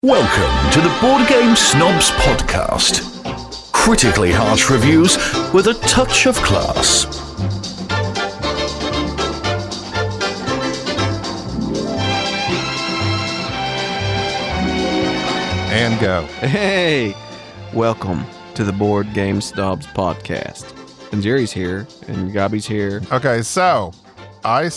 Welcome to the Board Game Snobs podcast. Critically harsh reviews with a touch of class. And go. Hey, welcome to the Board Game Snobs podcast. And Jerry's here, and Gaby's here. Okay, so I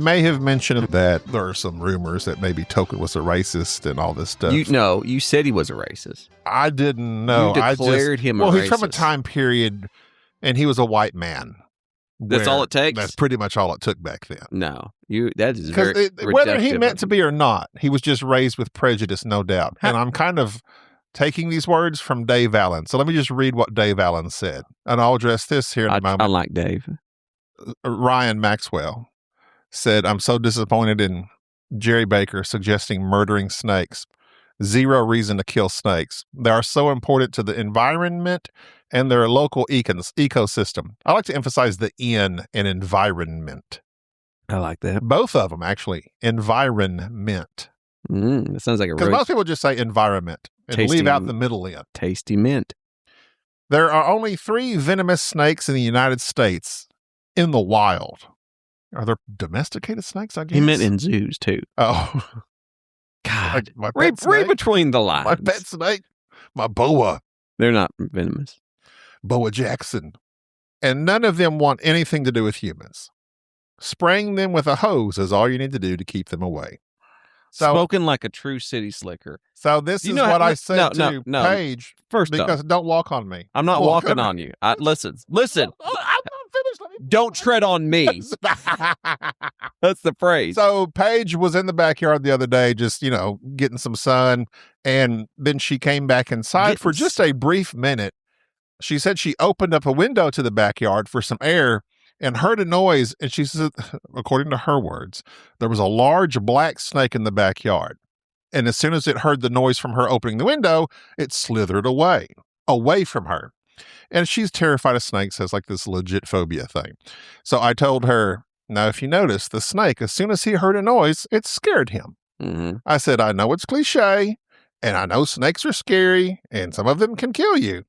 may have mentioned that there are some rumors that maybe Tolkien was a racist and all this stuff. You said he was a racist. I didn't know. You declared him a racist. Well, he's from a time period, and he was a white man. That's all it takes? That's pretty much all it took back then. No, that is very whether he meant to be or not, he was just raised with prejudice, no doubt. And I'm kind of taking these words from Dave Allen. So let me just read what Dave Allen said. And I'll address this here in a moment. I like Dave. Ryan Maxwell said, "I'm so disappointed in Jerry Baker suggesting murdering snakes. Zero reason to kill snakes. They are so important to the environment and their local ecosystem." I like to emphasize the N in environment. I like that. Both of them, actually. Environment. That sounds like a Because most people just say environment and leave out the middle N. Tasty mint. There are only 3 venomous snakes in the United States in the wild. Are there domesticated snakes, I guess? He meant in zoos, too. Oh. God. Like read between the lines. My pet snake. My boa. They're not venomous. Boa Jackson. And none of them want anything to do with humans. Spraying them with a hose is all you need to do to keep them away. So, spoken like a true city slicker. So this is what I said to Paige. First because off, don't walk on me. I'm not walking on you. Listen. I'm not finished. Don't tread on me. That's the phrase. So Paige was in the backyard the other day, just, getting some sun. And then she came back inside for just a brief minute. She said she opened up a window to the backyard for some air and heard a noise. And she said, according to her words, there was a large black snake in the backyard. And as soon as it heard the noise from her opening the window, it slithered away from her. And she's terrified of snakes, has like this legit phobia thing. So I told her, now, if you notice, the snake, as soon as he heard a noise, it scared him. Mm-hmm. I said, I know it's cliche, and I know snakes are scary, and some of them can kill you.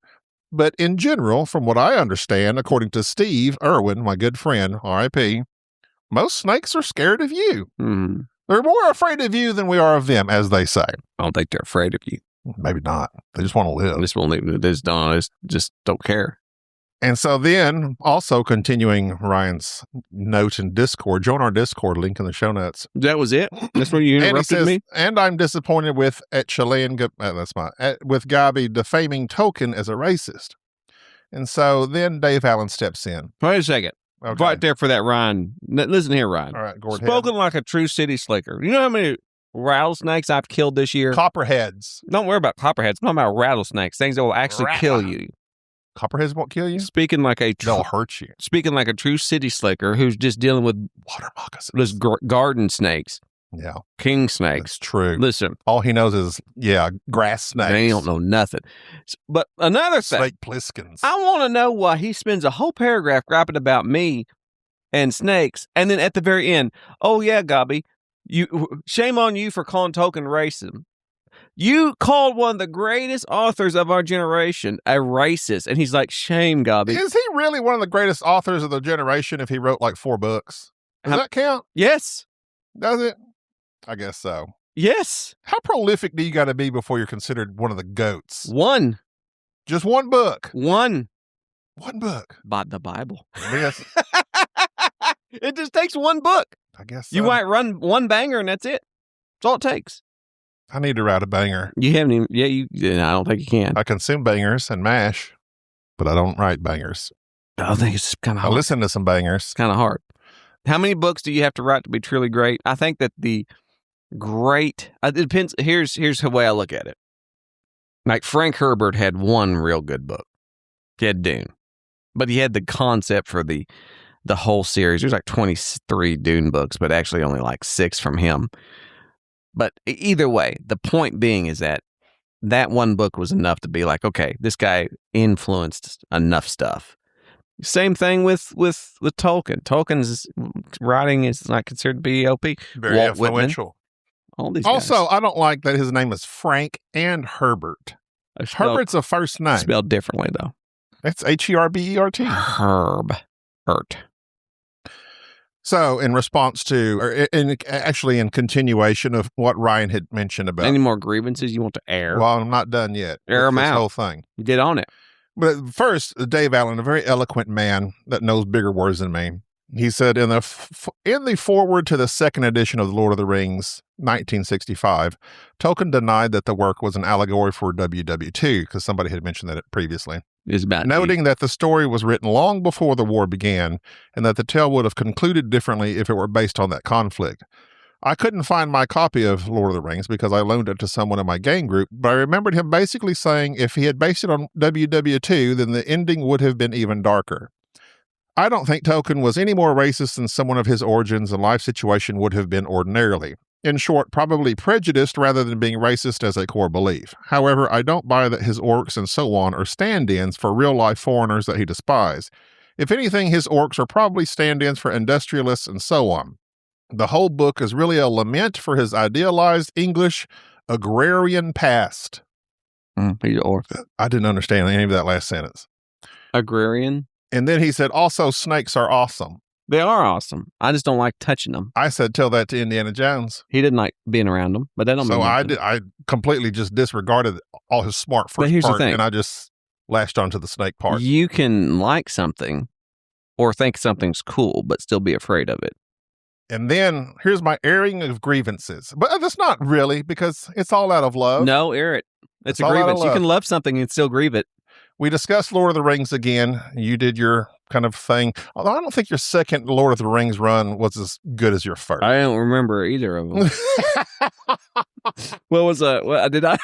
But in general, from what I understand, according to Steve Irwin, my good friend, R.I.P., most snakes are scared of you. Mm-hmm. They're more afraid of you than we are of them, as they say. I don't think they're afraid of you. Maybe not. They just want to live. They just don't care. And so then, also continuing Ryan's note in Discord, join our Discord, link in the show notes. That was it? That's where you interrupted me? And I'm disappointed with with Gaby defaming Tolkien as a racist. And so then Dave Allen steps in. Wait a second. Okay. Right there for that, Ryan. Listen here, Ryan. All right, go ahead. Spoken like a true city slicker. You know how many rattlesnakes I've killed this year? Copperheads. Don't worry about copperheads. I'm talking about rattlesnakes, things that will actually kill you. Copperheads won't kill you? They'll hurt you. Speaking like a true city slicker who's just dealing with water moccasins. Those garden snakes. Yeah. King snakes. That's true. Listen. All he knows is, grass snakes. They don't know nothing. But another thing. Snake Pliskins. I want to know why he spends a whole paragraph griping about me and snakes. And then at the very end, oh yeah, Gaby, shame on you for calling Tolkien racist. You called one of the greatest authors of our generation a racist. And he's like, shame, Gaby. Is he really one of the greatest authors of the generation if he wrote like 4 books? Does that count? Yes. Does it? I guess so. Yes. How prolific do you got to be before you're considered one of the GOATs? One. Just one book? One book? By the Bible. Yes. It just takes one book. I guess so. You might run one banger and that's it. That's all it takes. I need to write a banger. You haven't even, I don't think you can. I consume bangers and MASH, but I don't write bangers. I think it's kind of hard. I listen to some bangers. It's kind of hard. How many books do you have to write to be truly great? I think that it depends. Here's the way I look at it. Like Frank Herbert had one real good book. He had Dune. But he had the concept for the whole series. There's like 23 Dune books, but actually only like 6 from him. But either way, the point being is that one book was enough to be like, okay, this guy influenced enough stuff. Same thing with Tolkien. Tolkien's writing is not considered to be LP. Very influential. All these Also, guys. I don't like that his name is Frank and Herbert. Herbert's a first name. Spelled differently, though. It's Herbert. Herbert. So, in response to, or in continuation of what Ryan had mentioned about. Any more grievances you want to air? Well, I'm not done yet. Air them this out. whole thing. Get on it. But first, Dave Allen, a very eloquent man that knows bigger words than me, he said in the foreword to the second edition of The Lord of the Rings, 1965, Tolkien denied that the work was an allegory for WW2, because somebody had mentioned that previously. Noting that the story was written long before the war began, and that the tale would have concluded differently if it were based on that conflict. I couldn't find my copy of Lord of the Rings because I loaned it to someone in my game group, but I remembered him basically saying if he had based it on WW2, then the ending would have been even darker. I don't think Tolkien was any more racist than someone of his origins and life situation would have been ordinarily. In short, probably prejudiced rather than being racist as a core belief. However, I don't buy that his orcs and so on are stand-ins for real-life foreigners that he despised. If anything, his orcs are probably stand-ins for industrialists and so on. The whole book is really a lament for his idealized English agrarian past. He's an orc. I didn't understand any of that last sentence. Agrarian? And then he said, also, snakes are awesome. They are awesome. I just don't like touching them. I said, tell that to Indiana Jones. He didn't like being around them, but that don't mean nothing. I completely just disregarded all his smart first part, and I just latched onto the snake part. You can like something or think something's cool, but still be afraid of it. And then here's my airing of grievances. But that's not really, because it's all out of love. No, air it. It's a grievance. You can love something and still grieve it. We discussed Lord of the Rings again. You did your kind of thing. Although I don't think your second Lord of the Rings run was as good as your first. I don't remember either of them. What was what did I?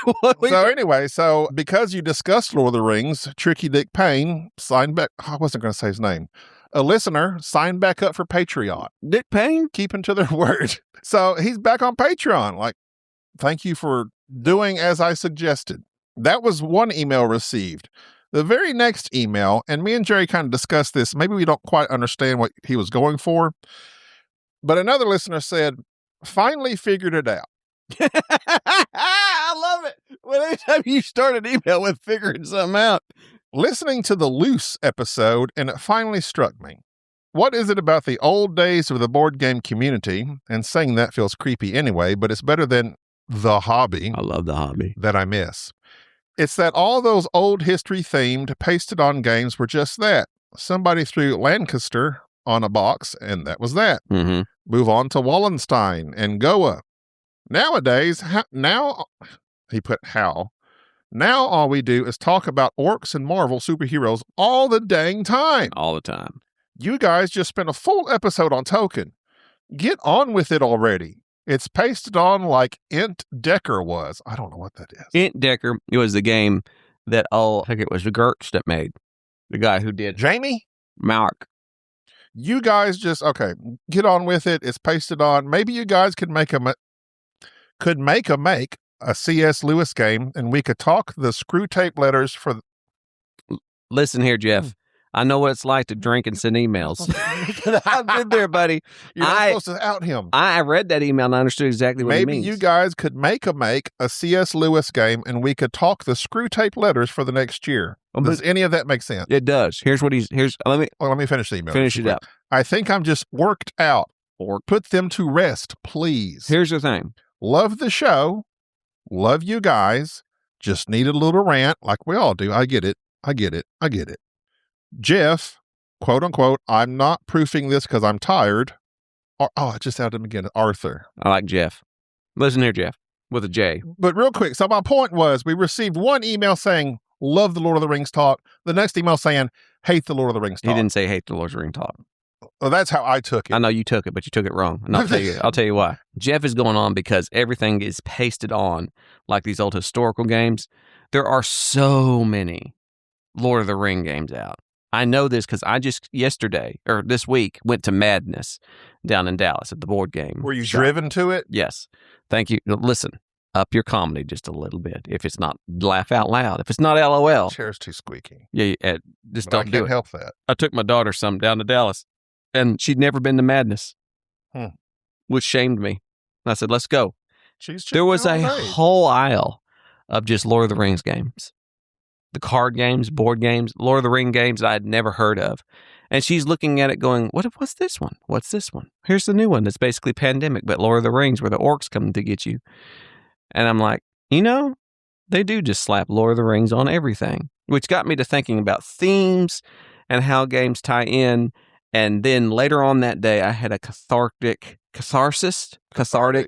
So because you discussed Lord of the Rings, Tricky Dick Payne signed back. I wasn't going to say his name. A listener signed back up for Patreon. Dick Payne? Keeping to their word. So he's back on Patreon. Like, thank you for doing as I suggested. That was one email received. The very next email, and me and Jerry kind of discussed this. Maybe we don't quite understand what he was going for. But another listener said, finally figured it out. I love it. Well, anytime you start an email with figuring something out. Listening to the Loose episode, and it finally struck me. What is it about the old days of the board game community, and saying that feels creepy anyway, but it's better than the hobby. I love the hobby. That I miss. It's that all those old history-themed, pasted-on games were just that. Somebody threw Lancaster on a box, and that was that. Mm-hmm. Move on to Wallenstein and Goa. Nowadays, now all we do is talk about orcs and Marvel superheroes all the dang time. All the time. You guys just spent a full episode on Tolkien. Get on with it already. It's pasted on like Int Decker was. I don't know what that is. Int Decker, it was the game that I think it was the Gertz that made. The guy who did. Jamie? Mark. You guys just, get on with it. It's pasted on. Maybe you guys could make a C.S. Lewis game, and we could talk the screw tape letters for... Listen here, Jeff. I know what it's like to drink and send emails. I've been there, buddy. You're not supposed to out him. I read that email and I understood exactly what it means. Maybe you guys could make a C.S. Lewis game, and we could talk the screw tape letters for the next year. Does any of that make sense? It does. Let me finish the email. Finish it up. I think I'm just worked out. Or put them to rest, please. Here's the thing. Love the show. Love you guys. Just need a little rant like we all do. I get it. Jeff, quote unquote, I'm not proofing this because I'm tired. I just outed him again. Arthur. I like Jeff. Listen here, Jeff, with a J. But real quick, so my point was we received one email saying, love the Lord of the Rings talk. The next email saying, hate the Lord of the Rings talk. He didn't say hate the Lord of the Rings talk. Well, that's how I took it. I know you took it, but you took it wrong. And I'll tell you why. Jeff is going on because everything is pasted on like these old historical games. There are so many Lord of the Ring games out. I know this because I just this week went to Madness down in Dallas at the board game. Were you driven to it? Yes. Thank you. Listen, up your comedy just a little bit. If it's not, laugh out loud. If it's not LOL. Chair's too squeaky. Yeah, just don't do it. I can't help that. I took my daughter down to Dallas, and she'd never been to Madness, which shamed me. I said, let's go. There was all a day. whole aisle of just Lord of the Rings games. The card games, board games, Lord of the Ring games that I had never heard of. And she's looking at it going, what's this one? What's this one? Here's the new one that's basically Pandemic, but Lord of the Rings where the orcs come to get you. And I'm like, they do just slap Lord of the Rings on everything, which got me to thinking about themes and how games tie in. And then later on that day, I had a cathartic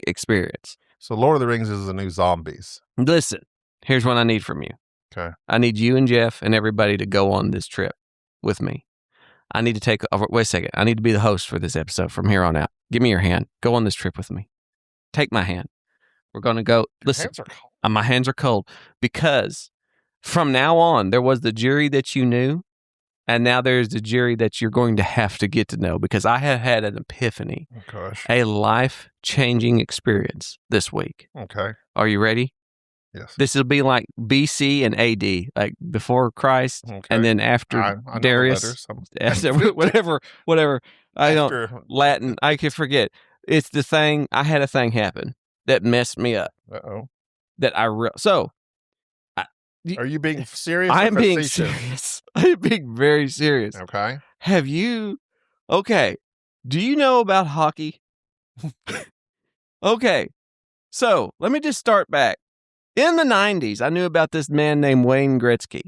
experience. So Lord of the Rings is the new zombies. Listen, here's what I need from you. Okay. I need you and Jeff and everybody to go on this trip with me. I need to take over. Wait a second. I need to be the host for this episode from here on out. Give me your hand. Go on this trip with me. Take my hand. We're going to go. Listen, hands are cold. My hands are cold because from now on, there was the Jerry that you knew. And now there's the Jerry that you're going to have to get to know because I have had an epiphany, a life-changing experience this week. Okay. Are you ready? Yes. This will be like BC and AD, like before Christ, and then after I Darius, whatever. I don't Latin. I can forget. It's the thing. I had a thing happen that messed me up. Uh-oh. That Are you being serious? I am being serious. I am being very serious. Okay. Have you? Okay. Do you know about hockey? Okay. So let me just start back. In the 90s, I knew about this man named Wayne Gretzky.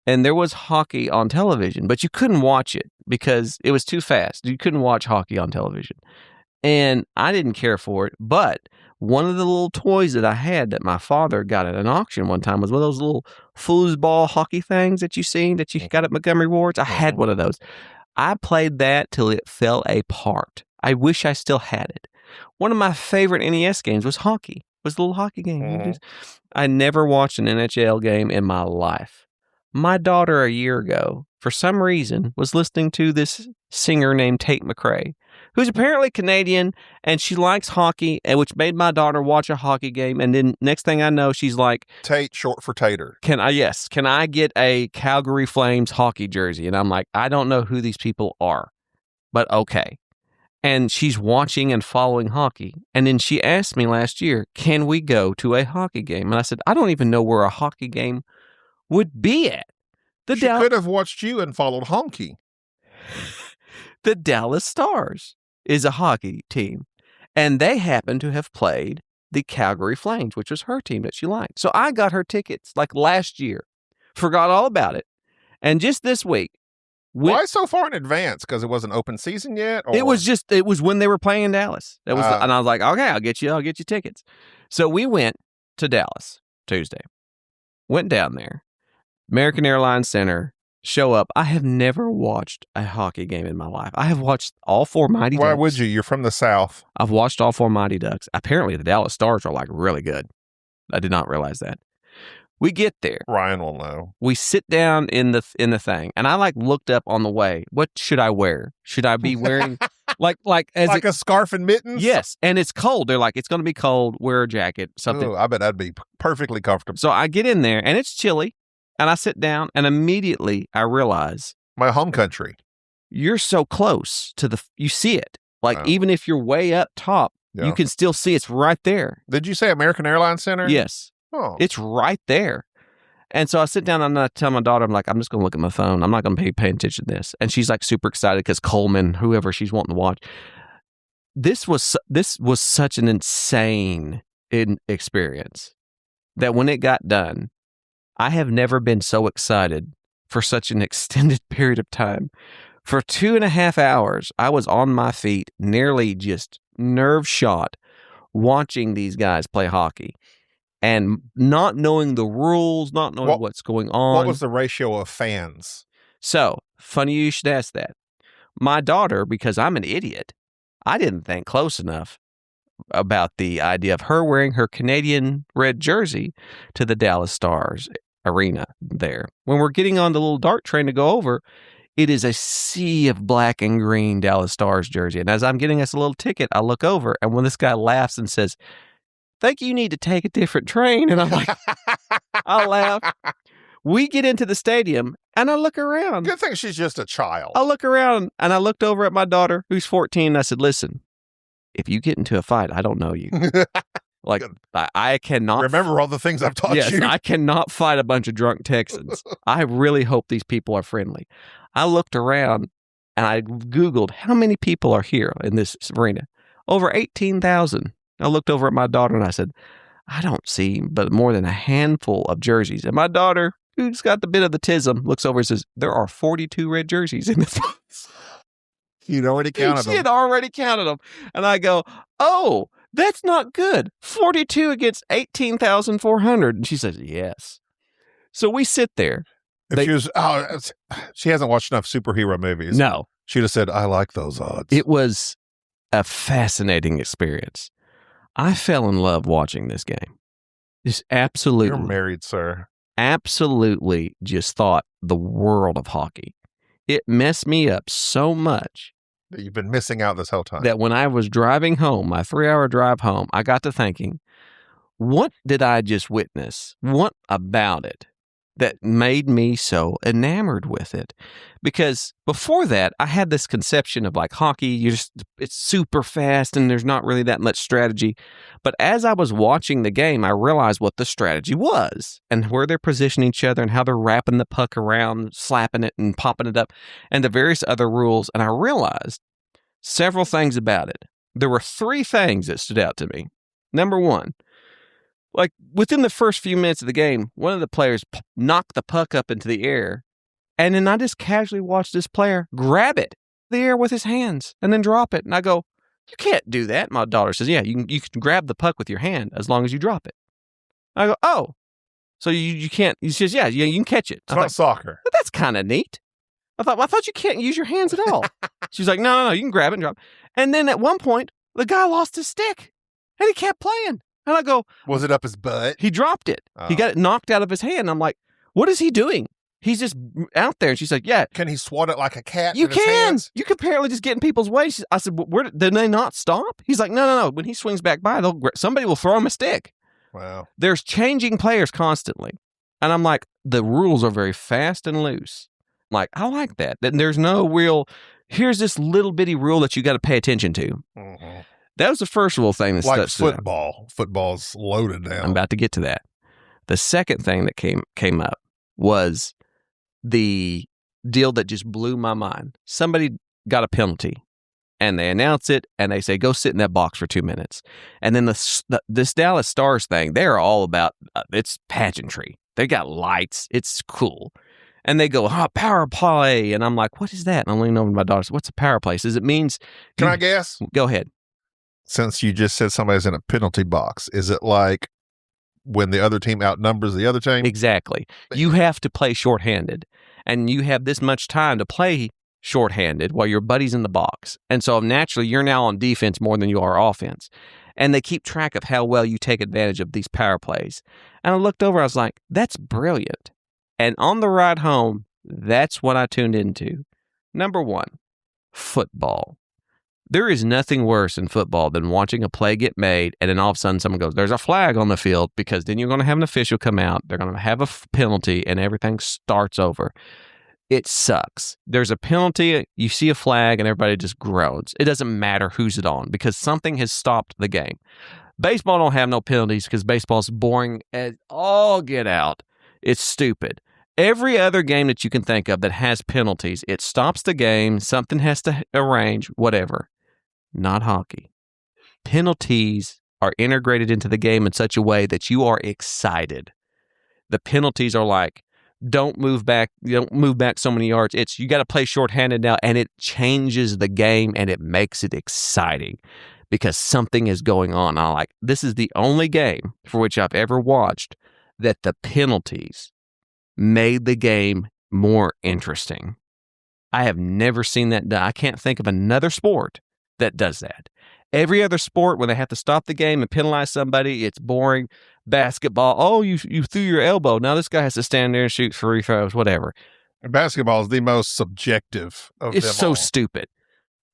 And there was hockey on television, but you couldn't watch it because it was too fast. You couldn't watch hockey on television. And I didn't care for it. But one of the little toys that I had that my father got at an auction one time was one of those little foosball hockey things that you seen that you got at Montgomery Ward's. I had one of those. I played that till it fell apart. I wish I still had it. One of my favorite NES games was hockey. Was the little hockey game. I never watched an NHL game in my life. My daughter a year ago, for some reason, was listening to this singer named Tate McRae, who's apparently Canadian, and she likes hockey, and which made my daughter watch a hockey game. And then next thing I know, she's like, Tate, short for Tater. Can I get a Calgary Flames hockey jersey? And I'm like, I don't know who these people are, but okay. And she's watching and following hockey. And then she asked me last year, can we go to a hockey game? And I said, I don't even know where a hockey game would be at. She could have watched you and followed honky. The Dallas Stars is a hockey team. And they happen to have played the Calgary Flames, which was her team that she liked. So I got her tickets like last year. Forgot all about it. And just this week, why so far in advance? Because it wasn't open season yet? Or? It was when they were playing in Dallas. And I was like, okay, I'll get you tickets. So we went to Dallas Tuesday. Went down there. American Airlines Center. Show up. I have never watched a hockey game in my life. I have watched all four Mighty Ducks. Why would you? You're from the South. I've watched all four Mighty Ducks. Apparently the Dallas Stars are like really good. I did not realize that. We get there. Ryan will know. We sit down in the thing, and I like looked up on the way. What should I wear? Should I be wearing like a scarf and mittens? Yes, and it's cold. They're like, it's going to be cold. Wear a jacket. Something. Ooh, I bet that'd be perfectly comfortable. So I get in there, and it's chilly, and I sit down, and immediately I realize my home country. You're so close to you see it. Like even if you're way up top, you can still see it's right there. Did you say American Airlines Center? Yes. Oh. It's right there. And so I sit down and I tell my daughter, I'm like, I'm just going to look at my phone. I'm not going to pay attention to this. And she's like super excited because Coleman, whoever she's wanting to watch. This was such an insane experience that when it got done, I have never been so excited for such an extended period of time. For 2.5 hours, I was on my feet, nearly just nerve shot, watching these guys play hockey. And not knowing the rules, not knowing what's going on. What was the ratio of fans? So, funny you should ask that. My daughter, because I'm an idiot, I didn't think close enough about the idea of her wearing her Canadian red jersey to the Dallas Stars arena there. When we're getting on the little dart train to go over, it is a sea of black and green Dallas Stars jersey. And as I'm getting us a little ticket, I look over, and when this guy laughs and says, think you need to take a different train. And I'm like, I laugh. We get into the stadium and I look around. Good thing she's just a child. I look around and I looked over at my daughter who's 14. And I said, listen, if you get into a fight, I don't know you. Like, I cannot remember all the things I've taught yes, you. I cannot fight a bunch of drunk Texans. I really hope these people are friendly. I looked around and I Googled how many people are here in this arena. Over 18,000. I looked over at my daughter and I said, I don't see but more than a handful of jerseys. And my daughter, who's got the bit of the tism, looks over and says, there are 42 red jerseys in this place. You'd already counted them. She had already counted them. And I go, oh, that's not good. 42 against 18,400. And she says, yes. So we sit there. She hasn't watched enough superhero movies. No. She'd have said, I like those odds. It was a fascinating experience. I fell in love watching this game. Just absolutely. You're married, sir. Absolutely just thought the world of hockey. It messed me up so much that you've been missing out this whole time. That when I was driving home, my 3-hour drive home, I got to thinking, what did I just witness? What about it that made me so enamored with it? Because before that, I had this conception of like hockey, it's super fast and there's not really that much strategy. But as I was watching the game, I realized what the strategy was and where they're positioning each other and how they're wrapping the puck around, slapping it and popping it up, and the various other rules. And I realized several things about it. There were 3 things that stood out to me. Number 1, like within the first few minutes of the game, one of the players knocked the puck up into the air. And then I just casually watched this player grab it in the air with his hands and then drop it. And I go, you can't do that. My daughter says, yeah, you can grab the puck with your hand as long as you drop it. I go, oh, so you can't. He says, yeah, you can catch it. It's not soccer. But that's kind of neat. I thought you can't use your hands at all. She's like, no, you can grab it and drop it. And then at one point, the guy lost his stick and he kept playing. And I go, was it up his butt? He dropped it. Oh. He got it knocked out of his hand. I'm like, what is he doing? He's just out there. And she's like, yeah. Can he swat it like a cat? You in his can. Hands? You can apparently just get in people's way. I said, did they not stop? He's like, no. When he swings back by, somebody will throw him a stick. Wow. There's changing players constantly. And I'm like, the rules are very fast and loose. I'm like, I like that. That there's no real, here's this little bitty rule that you got to pay attention to. Mm-hmm. That was the first little thing that like football. Football's loaded down. I'm about to get to that. The second thing that came up was the deal that just blew my mind. Somebody got a penalty, and they announce it, and they say, go sit in that box for 2 minutes. And then this Dallas Stars thing, they're all about, it's pageantry. They got lights. It's cool. And they go, power play. And I'm like, what is that? And I'm leaning over to my daughter. What's a power play? Says it means. Can I guess? Go ahead. Since you just said somebody's in a penalty box, is it like when the other team outnumbers the other team? Exactly. You have to play shorthanded, and you have this much time to play shorthanded while your buddy's in the box. And so naturally, you're now on defense more than you are offense. And they keep track of how well you take advantage of these power plays. And I looked over, I was like, that's brilliant. And on the ride home, that's what I tuned into. Number 1, football. There is nothing worse in football than watching a play get made and then all of a sudden someone goes, there's a flag on the field, because then you're going to have an official come out. They're going to have a penalty and everything starts over. It sucks. There's a penalty, you see a flag and everybody just groans. It doesn't matter who's it on because something has stopped the game. Baseball don't have no penalties because baseball's boring as all get out. It's stupid. Every other game that you can think of that has penalties, it stops the game, something has to arrange, whatever. Not hockey. Penalties are integrated into the game in such a way that you are excited. The penalties are like, don't move back so many yards. It's you got to play shorthanded now, and it changes the game and it makes it exciting because something is going on. I like this is the only game for which I've ever watched that the penalties made the game more interesting. I have never seen that done. I can't think of another sport that does that. Every other sport, when they have to stop the game and penalize somebody, it's boring. Basketball, oh, you threw your elbow. Now this guy has to stand there and shoot free throws, whatever. And basketball is the most subjective of them It's so all. stupid.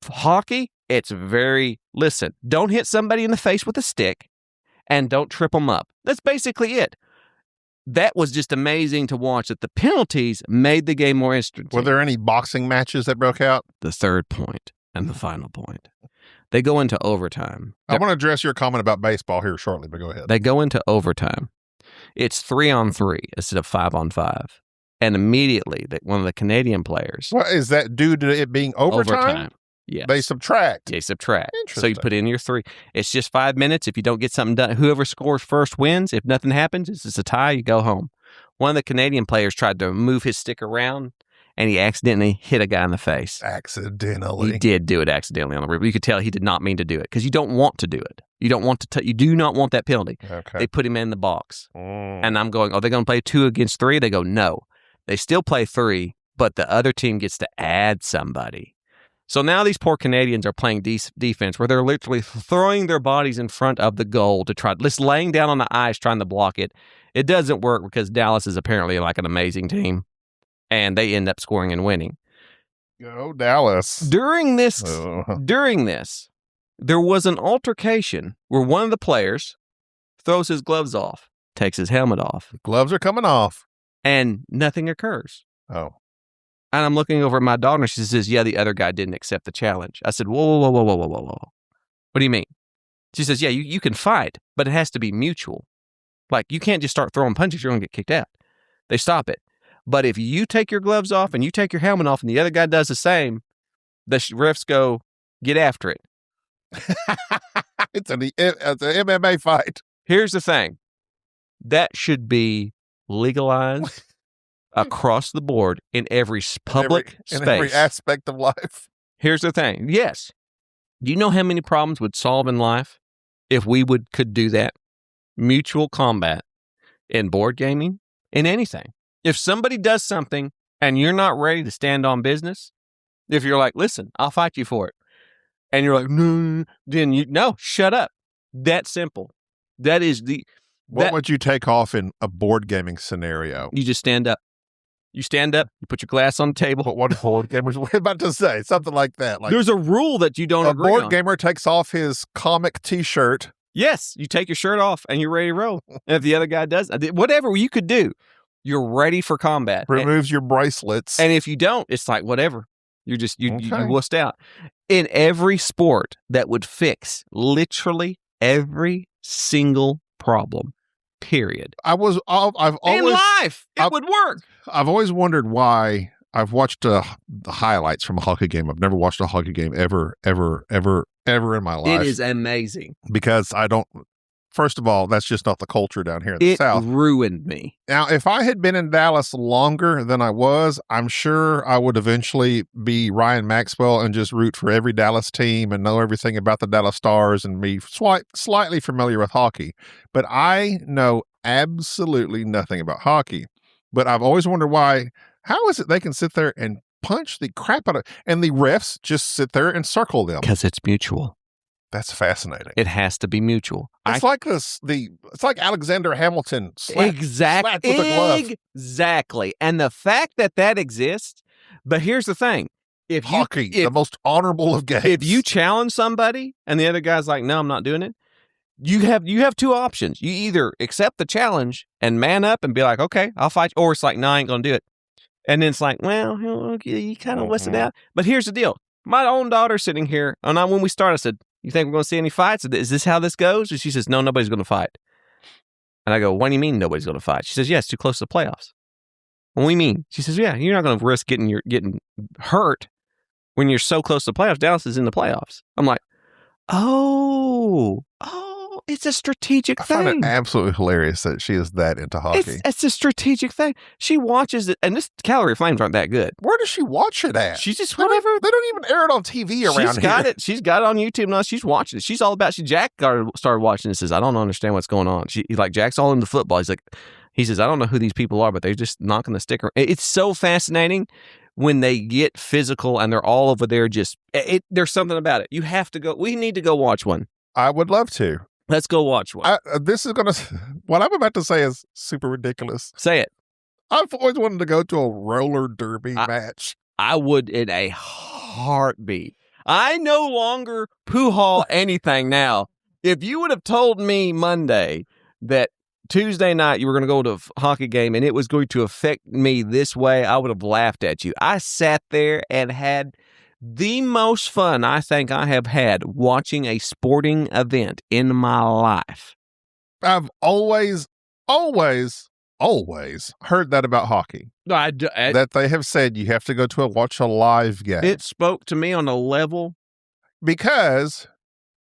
Hockey, it's very, listen, don't hit somebody in the face with a stick and don't trip them up. That's basically it. That was just amazing to watch that the penalties made the game more interesting. Were there any boxing matches that broke out? The third point and the final point. They go into overtime. I want to address your comment about baseball here shortly, but go ahead. They go into overtime. It's 3-on-3 instead of 5-on-5. And immediately, one of the Canadian players... Well, is that due to it being overtime? Yes. They subtract. They subtract. Interesting. So you put in your 3. It's just 5 minutes. If you don't get something done, whoever scores first wins. If nothing happens, it's just a tie, you go home. One of the Canadian players tried to move his stick around, and he accidentally hit a guy in the face. Accidentally. He did do it accidentally on the roof. You could tell he did not mean to do it because you don't want to do it. You don't want to. You do not want that penalty. Okay. They put him in the box, and I'm going, are they going to play 2 against 3? They go, no. They still play 3, but the other team gets to add somebody. So now these poor Canadians are playing defense where they're literally throwing their bodies in front of the goal to try, just laying down on the ice trying to block it. It doesn't work because Dallas is apparently like an amazing team, and they end up scoring and winning. Go Dallas. During this, there was an altercation where one of the players throws his gloves off, takes his helmet off. The gloves are coming off. And nothing occurs. Oh. And I'm looking over at my daughter, and she says, yeah, the other guy didn't accept the challenge. I said, whoa. What do you mean? She says, yeah, you can fight, but it has to be mutual. Like, you can't just start throwing punches, you're going to get kicked out. They stop it. But if you take your gloves off and you take your helmet off and the other guy does the same, the refs go, get after it. It's an MMA fight. Here's the thing. That should be legalized across the board in every public space. In every aspect of life. Here's the thing. Yes. Do you know how many problems would solve in life if we could do that? Mutual combat in board gaming, in anything. If somebody does something and you're not ready to stand on business, if you're like, listen, I'll fight you for it. And you're like, no, then no, shut up. That simple. That is What would you take off in a board gaming scenario? You just stand up. You stand up, you put your glass on the table. But what board gamer was about to say? Something like that. Like there's a rule that you don't agree on. A board gamer takes off his comic T-shirt. Yes, you take your shirt off and you're ready to roll. And if the other guy does, whatever you could do, you're ready for combat. Removes your bracelets. And if you don't, it's like, whatever. You wussed out. In every sport that would fix literally every single problem, period. I've always in life, it would work. I've always wondered why. I've watched the highlights from a hockey game. I've never watched a hockey game ever in my life. It is amazing. Because I don't. First of all, that's just not the culture down here in the South. It ruined me. Now, if I had been in Dallas longer than I was, I'm sure I would eventually be Ryan Maxwell and just root for every Dallas team and know everything about the Dallas Stars and be slightly familiar with hockey. But I know absolutely nothing about hockey. But I've always wondered how is it they can sit there and punch the crap out of, and the refs just sit there and circle them? Because it's mutual. That's fascinating. It has to be mutual. It's like it's like Alexander Hamilton slapped with a glove. Exactly. And the fact that exists, but here's the thing. The most honorable of games. If you challenge somebody and the other guy's like, no, I'm not doing it, you have 2 options. You either accept the challenge and man up and be like, okay, I'll fight you, or it's like, no, I ain't going to do it. And then it's like, well, you kind of listen out. But here's the deal. My own daughter's sitting here, and when we started, I said, you think we're going to see any fights? Is this how this goes? And she says, no, nobody's going to fight. And I go, what do you mean nobody's going to fight? She says, yeah, it's too close to the playoffs. What do you mean? She says, yeah, you're not going to risk getting hurt when you're so close to the playoffs. Dallas is in the playoffs. I'm like, oh, it's a strategic thing. I find it absolutely hilarious that she is that into hockey. It's a strategic thing. She watches it, and this Calorie Flames aren't that good. Where does she watch it at? She's just whatever. They don't even air it on TV around here. She's got it on YouTube now. She's watching it. She's all about. Jack started watching it. Says, I don't understand what's going on. Jack's all into football. He says, I don't know who these people are, but they're just not going to stick around. It's so fascinating when they get physical and they're all over there. There's something about it. You have to go. We need to go watch one. I would love to. Let's go watch one. What I'm about to say is super ridiculous. Say it. I've always wanted to go to a roller derby match. I would in a heartbeat. I no longer poo-haul anything now. If you would have told me Monday that Tuesday night you were going to go to a hockey game and it was going to affect me this way, I would have laughed at you. I sat there and had The most fun I think I have had watching a sporting event in my life. I've always heard that about hockey. That they have said you have to go to watch a live game. It spoke to me on a level. Because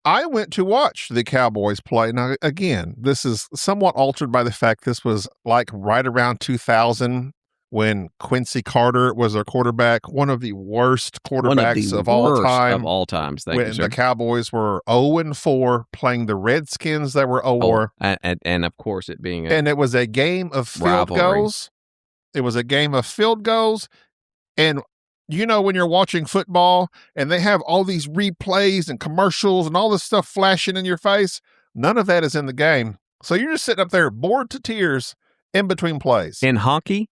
I went to watch the Cowboys play. Now, again, this is somewhat altered by the fact this was like right around 2000 when Quincy Carter was their quarterback, one of the worst quarterbacks of all time. Of all times, thank when you, sir. the Cowboys were 0-4 playing the Redskins, they were 0. And of course, it being and it was a game of field rivalry. goals. It was a game of field goals, and you know when you're watching football and they have all these replays and commercials and all this stuff flashing in your face, none of that is in the game. So you're just sitting up there bored to tears in between plays. In hockey,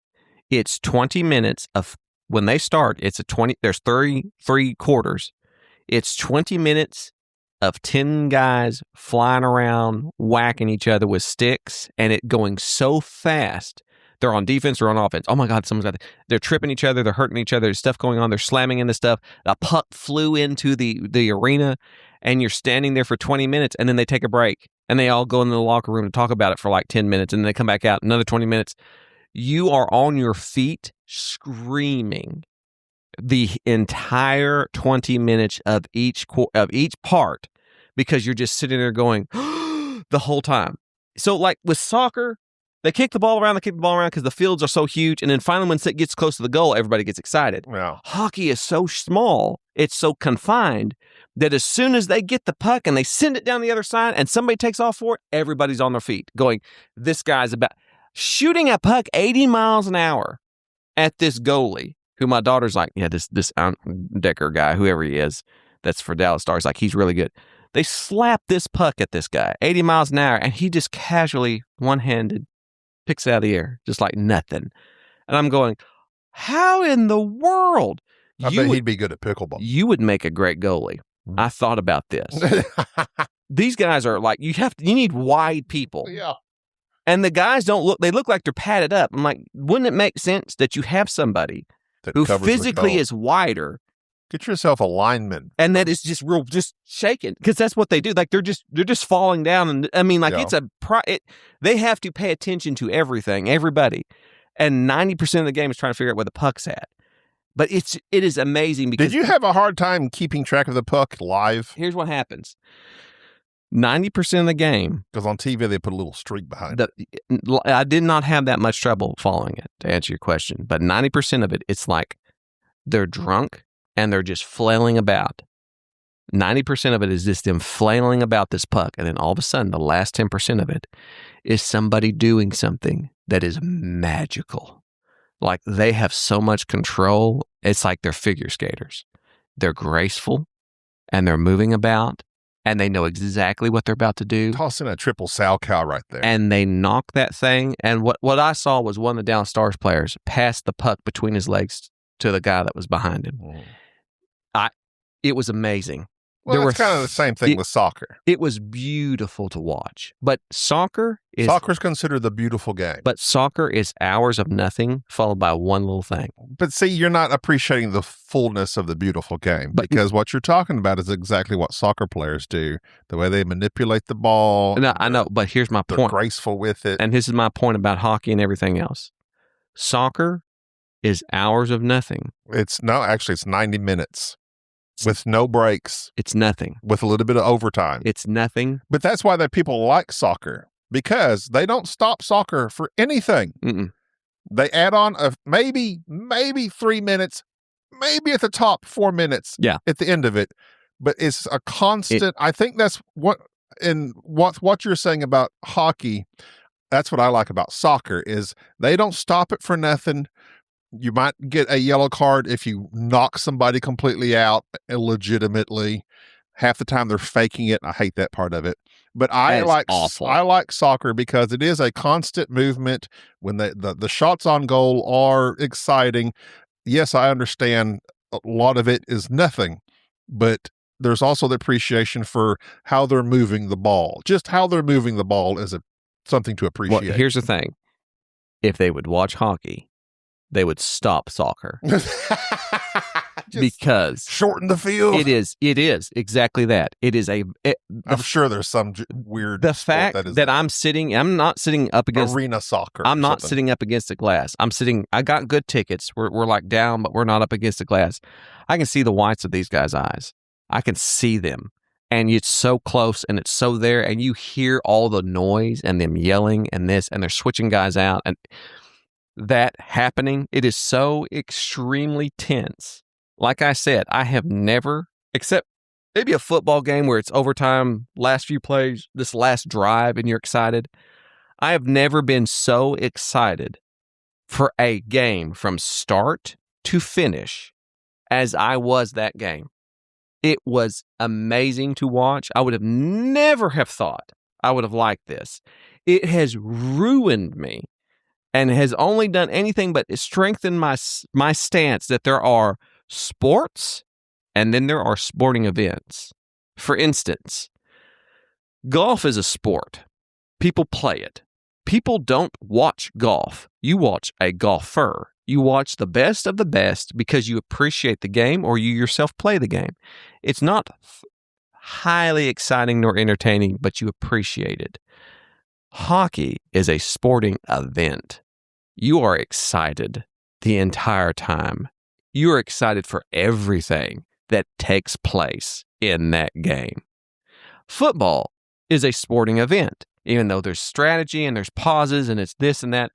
it's 20 minutes of when they start, there's 33 quarters. It's 20 minutes of 10 guys flying around, whacking each other with sticks, and it going so fast. They're on defense or on offense. Oh my God, they're tripping each other. They're hurting each other. There's stuff going on. They're slamming into stuff. A puck flew into the arena, and you're standing there for 20 minutes, and then they take a break, and they all go into the locker room to talk about it for like 10 minutes, and then they come back out another 20 minutes. You are on your feet screaming the entire 20 minutes of each part because you're just sitting there going the whole time. So like with soccer, they kick the ball around because the fields are so huge. And then finally, when it gets close to the goal, everybody gets excited. Yeah. Hockey is so small, it's so confined that as soon as they get the puck and they send it down the other side and somebody takes off for it, everybody's on their feet going, this guy's about shooting a puck 80 miles an hour at this goalie, who my daughter's like, yeah, this Decker guy, whoever he is, that's for Dallas Stars, like, he's really good. They slap this puck at this guy, 80 miles an hour, and he just casually, one-handed, picks it out of the air, just like nothing. And I'm going, how in the world? I bet he'd be good at pickleball. You would make a great goalie. I thought about this. These guys are like, you need wide people. Yeah. And the guys they look like they're padded up. I'm like, wouldn't it make sense that you have somebody who physically is wider? Get yourself a lineman. And that is just shaking, because that's what they do. Like they're just falling down. And I mean, like they have to pay attention to everything, everybody. And 90% of the game is trying to figure out where the puck's at. But it is amazing because. Did you have a hard time keeping track of the puck live? Here's what happens. 90% of the game. Because on TV, they put a little streak behind it. I did not have that much trouble following it, to answer your question. But 90% of it, it's like they're drunk and they're just flailing about. 90% of it is just them flailing about this puck. And then all of a sudden, the last 10% of it is somebody doing something that is magical. Like they have so much control. It's like they're figure skaters. They're graceful and they're moving about. And they know exactly what they're about to do. Tossing a triple sow cow right there. And they knock that thing. And what I saw was one of the Dallas Stars players pass the puck between his legs to the guy that was behind him. It was amazing. Well, it's kind of the same thing with soccer. It was beautiful to watch. But soccer's considered the beautiful game. But soccer is hours of nothing followed by one little thing. But see, you're not appreciating the fullness of the beautiful game, because what you're talking about is exactly what soccer players do. The way they manipulate the ball. No, I know, but here's my point. They're graceful with it. And this is my point about hockey and everything else. Soccer is hours of nothing. It's 90 minutes. With no breaks. It's nothing. With a little bit of overtime. It's nothing. But that's why people like soccer, because they don't stop soccer for anything. Mm-mm. They add on maybe 3 minutes, maybe at the top 4 minutes at the end of it. But it's a constant. I think that's what you're saying about hockey. That's what I like about soccer is they don't stop it for nothing. You might get a yellow card if you knock somebody completely out illegitimately. Half the time they're faking it. I hate that part of it. But I like soccer because it is a constant movement. When the shots on goal are exciting. Yes, I understand a lot of it is nothing, but there's also the appreciation for how they're moving the ball. Just how they're moving the ball is something to appreciate. Well, here's the thing. If they would watch hockey, they would stop soccer. because shorten the field. it is exactly that. It is I'm sure there's some weird. The fact that I'm not sitting up against arena soccer. I'm not sitting up against the glass. I got good tickets. We're like down, but we're not up against the glass. I can see the whites of these guys' eyes. I can see them. And it's so close and it's so there, and you hear all the noise and them yelling and this, and they're switching guys out, and that happening, it is so extremely tense. Like I said, I have never, except maybe a football game where it's overtime, last few plays, this last drive, and you're excited. I have never been so excited for a game from start to finish as I was that game. It was amazing to watch. I would have never have thought I would have liked this. It has ruined me and has only done anything but strengthen my stance that there are sports and then there are sporting events. For instance, golf is a sport. People play it. People don't watch golf. You watch a golfer. You watch the best of the best because you appreciate the game or you yourself play the game. It's not highly exciting nor entertaining, but you appreciate it. Hockey is a sporting event. You are excited the entire time. You are excited for everything that takes place in that game. Football is a sporting event, even though there's strategy and there's pauses and it's this and that.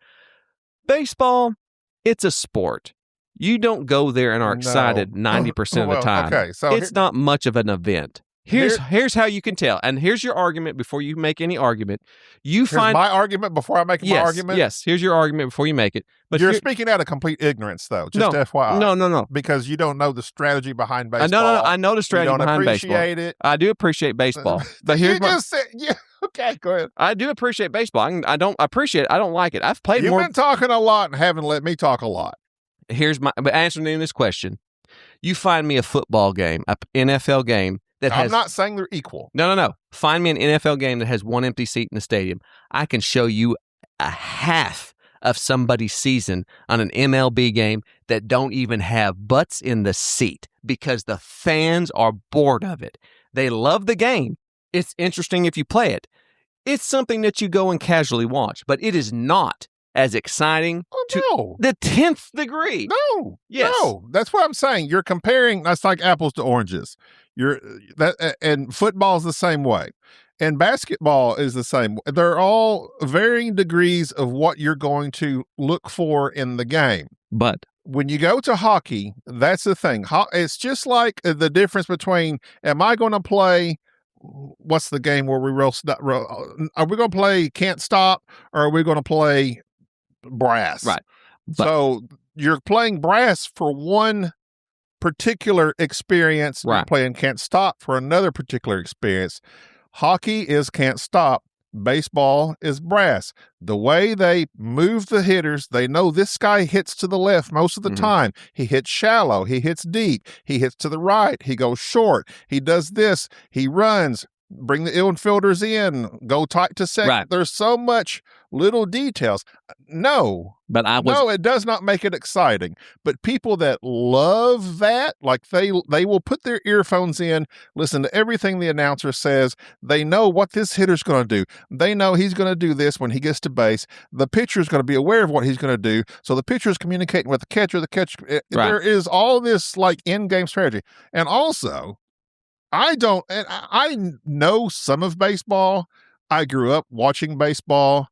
Baseball, it's a sport. You don't go there and are excited 90% of the time. Okay, so it's not much of an event. Here's how you can tell. And here's your argument before you make any argument. Here's my argument before I make my argument? Yes, here's your argument before you make it. But you're speaking out of complete ignorance, though, just FYI. No. Because you don't know the strategy behind baseball. No, I know the strategy behind baseball. You don't appreciate it. I do appreciate baseball. But here's okay, go ahead. I do appreciate baseball. I don't appreciate it. I don't like it. I've played You've more. You've been talking a lot and haven't let me talk a lot. But answering this question. You find me a football game, an NFL game, I'm not saying they're equal. No. Find me an NFL game that has one empty seat in the stadium. I can show you a half of somebody's season on an MLB game that don't even have butts in the seat because the fans are bored of it. They love the game. It's interesting if you play it. It's something that you go and casually watch, but it is not as exciting to the 10th degree. No. Yes. No. That's what I'm saying. You're comparing, that's like apples to oranges. And football's the same way. And basketball is the same. They're all varying degrees of what you're going to look for in the game. But when you go to hockey, that's the thing. It's just like the difference between, am I going to play, what's the game where we are we going to play Can't Stop or are we going to play brass? Right. So you're playing brass for one particular experience. Right. You're playing Can't Stop for another particular experience. Hockey is Can't Stop. Baseball is brass. The way they move the hitters, they know this guy hits to the left most of the time. He hits shallow. He hits deep. He hits to the right. He goes short. He does this. He runs. Bring the infielders in. Go tight to second. Right. There's so much little details. No, it does not make it exciting. But people that love that, like they will put their earphones in, listen to everything the announcer says. They know what this hitter's going to do. They know he's going to do this when he gets to base. The pitcher's going to be aware of what he's going to do. So the pitcher's communicating with the catcher. Right. There is all this like in-game strategy. And also, I know some of baseball. I grew up watching baseball.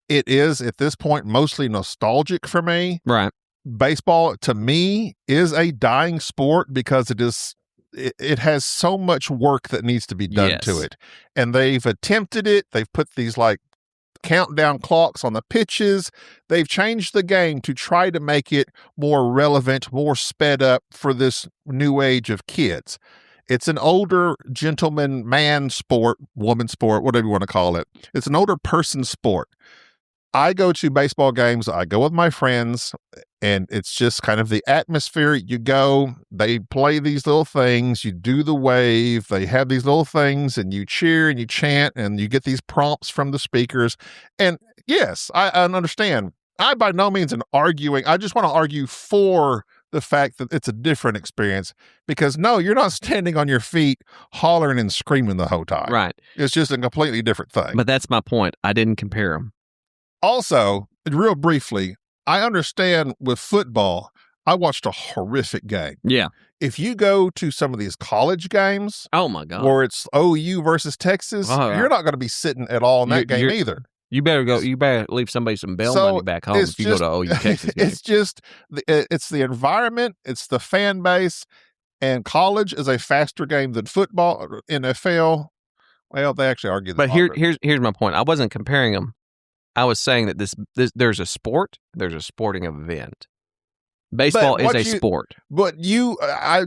It is, at this point, mostly nostalgic for me. Right. Baseball, to me, is a dying sport because it has so much work that needs to be done to it. And they've attempted it. They've put these like countdown clocks on the pitches. They've changed the game to try to make it more relevant, more sped up for this new age of kids. It's an older gentleman, man sport, woman sport, whatever you want to call it. It's an older person sport. I go to baseball games. I go with my friends, and it's just kind of the atmosphere. You go, they play these little things. You do the wave. They have these little things, and you cheer and you chant, and you get these prompts from the speakers. And yes, I understand. I by no means am arguing. I just want to argue for the fact that it's a different experience, because no, you're not standing on your feet hollering and screaming the whole time. Right. It's just a completely different thing. But that's my point. I didn't compare them. Also, real briefly, I understand with football, I watched a horrific game. Yeah. If you go to some of these college games, oh my God, where it's OU versus Texas, you're not going to be sitting at all in that game either. You better go. You better leave somebody some bail money back home if you go to OU Texas game. It's the environment, it's the fan base, and college is a faster game than football. NFL, well, they actually argue. But here's my point. I wasn't comparing them. I was saying that this there's a sport, there's a sporting event. Baseball is a sport. But I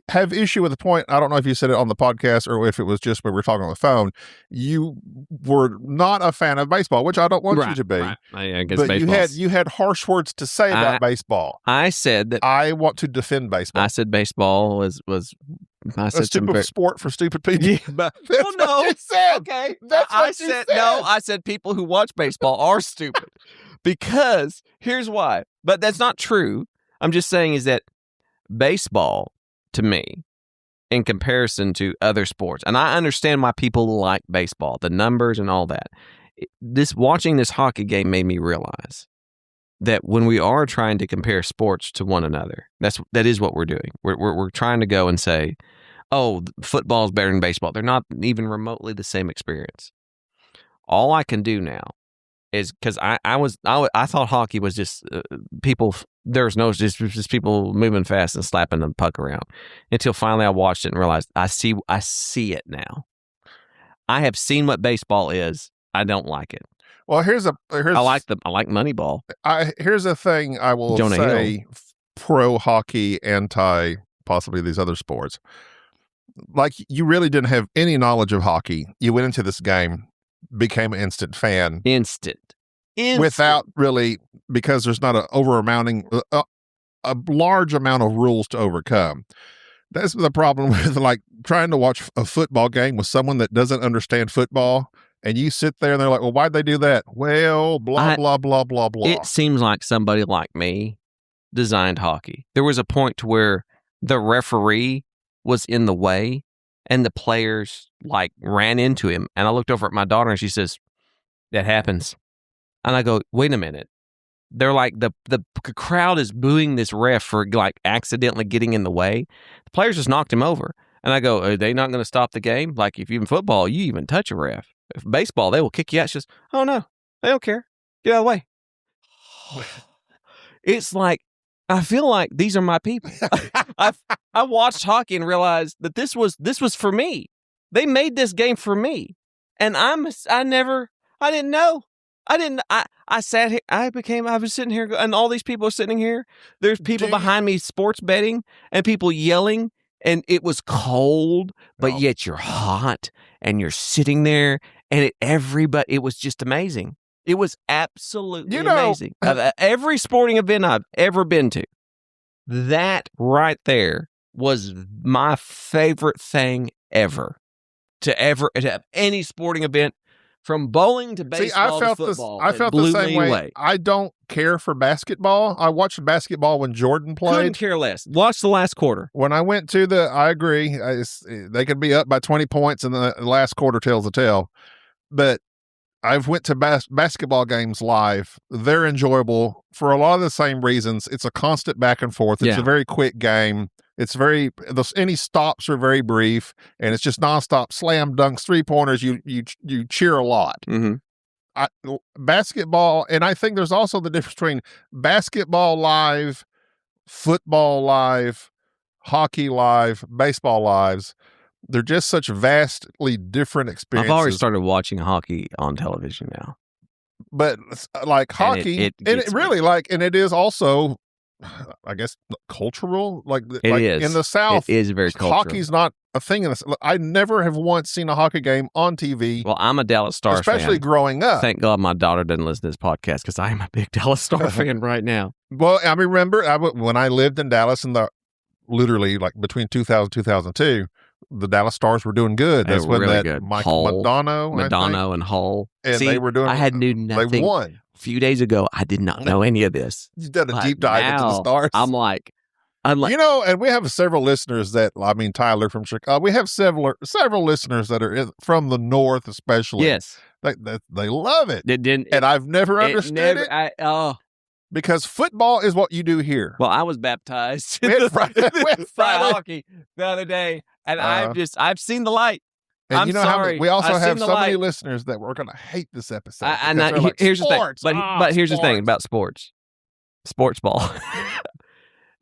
have issue with the point. I don't know if you said it on the podcast or if it was just when we were talking on the phone. You were not a fan of baseball, which I don't want you to be. Right. I guess but you had harsh words to say about baseball. I said that I want to defend baseball. I said baseball was I said a stupid sport for stupid people. Yeah, but that's what you said. Okay, that's what you said. No, I said people who watch baseball are stupid. Because here's why. But that's not true. I'm just saying is that baseball, to me, in comparison to other sports, and I understand why people like baseball, the numbers and all that. Watching this hockey game made me realize that when we are trying to compare sports to one another, that is what we're doing. We're trying to go and say, oh, football is better than baseball. They're not even remotely the same experience. All I can do now is because I thought hockey was just people. There's no just people moving fast and slapping the puck around until finally I watched it and realized I see it now. I have seen what baseball is. I don't like it. Well, here's I like Moneyball. Here's a thing I will say: pro hockey, anti possibly these other sports. Like, you really didn't have any knowledge of hockey. You went into this game, became an instant fan. Instant. Without really, because there's not a large amount of rules to overcome. That's the problem with like trying to watch a football game with someone that doesn't understand football, and you sit there and they're like, well, why'd they do that? Well, blah, blah, blah, blah, blah. It seems like somebody like me designed hockey. There was a point to where the referee was in the way and the players like ran into him. And I looked over at my daughter and she says, that happens. And I go, wait a minute. They're like, the crowd is booing this ref for like accidentally getting in the way. The players just knocked him over. And I go, are they not going to stop the game? Like, if you in football, you even touch a ref. If baseball, they will kick you out. She says, oh no, they don't care. Get out of the way. It's like, I feel like these are my people. I watched hockey and realized that this was for me. They made this game for me. And I didn't know. I sat here, I was sitting here, and all these people are sitting here. There's people behind me sports betting and people yelling, and it was cold, but yet you're hot and you're sitting there, and it was just amazing. It was absolutely amazing. Every sporting event I've ever been to, that right there was my favorite thing ever. To have any sporting event, from bowling to baseball to football. I felt the same way. I don't care for basketball. I watched basketball when Jordan played. Couldn't care less. Watch the last quarter. When I went to I agree. They could be up by 20 points and the last quarter tells the tale. But I've went to basketball games live. They're enjoyable for a lot of the same reasons. It's a constant back and forth. It's a very quick game. It's any stops are very brief, and it's just nonstop slam dunks, 3-pointers. You cheer a lot. Mm-hmm. Basketball, and I think there's also the difference between basketball live, football live, hockey live, baseball lives. They're just such vastly different experiences. I've already started watching hockey on television now. But like hockey, and it is also, I guess, cultural. It is. In the South, it is very cultural. Hockey's not a thing in the. I never have once seen a hockey game on TV. Well, I'm a Dallas Stars fan. Especially growing up. Thank God my daughter doesn't listen to this podcast because I am a big Dallas Star fan right now. Well, I remember when I lived in Dallas literally like between 2000 and 2002, the Dallas Stars were doing good. That's when really good. Michael Madonna and Hull. And See, they were doing. I had knew nothing. They won. A few days ago, I did not know any of this. You've done a But deep dive into the now, stars. I'm like, you know, and we have several listeners that, I mean, Tyler from Chicago. We have several listeners that are from the North, especially. yes, They love it. it didn't. And I've never understood it. Because football is what you do here. Well, I was baptized We had Friday hockey the other day, and I've seen the light. And I'm you know sorry. we also I've have seen so the many light. listeners that we're going to hate this episode. Here's the thing. But here's the thing sports. about sports ball.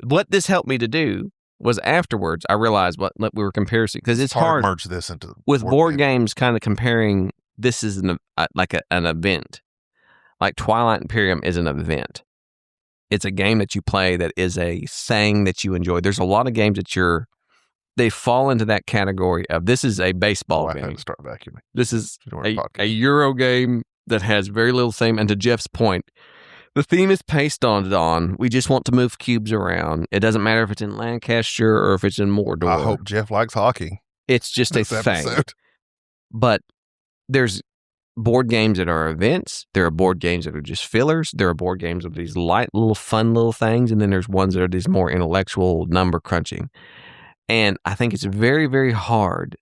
What this helped me to do was afterwards I realized what we were comparing, because it's hard to merge this into with board games. Kind of comparing. This is an event. Like Twilight Imperium is an event. It's a game that you play that is a thing that you enjoy. There's a lot of games that they fall into that category of, this is a baseball game. I had to start vacuuming. This is a Euro game that has very little theme. And to Jeff's point, the theme is based on we just want to move cubes around. It doesn't matter if it's in Lancaster or if it's in Mordor. I hope Jeff likes hockey. It's just a thing. But there's board games that are events. There are board games that are just fillers. There are board games of these light, little fun little things. And then there's ones that are these more intellectual number crunching. And I think it's very, very hard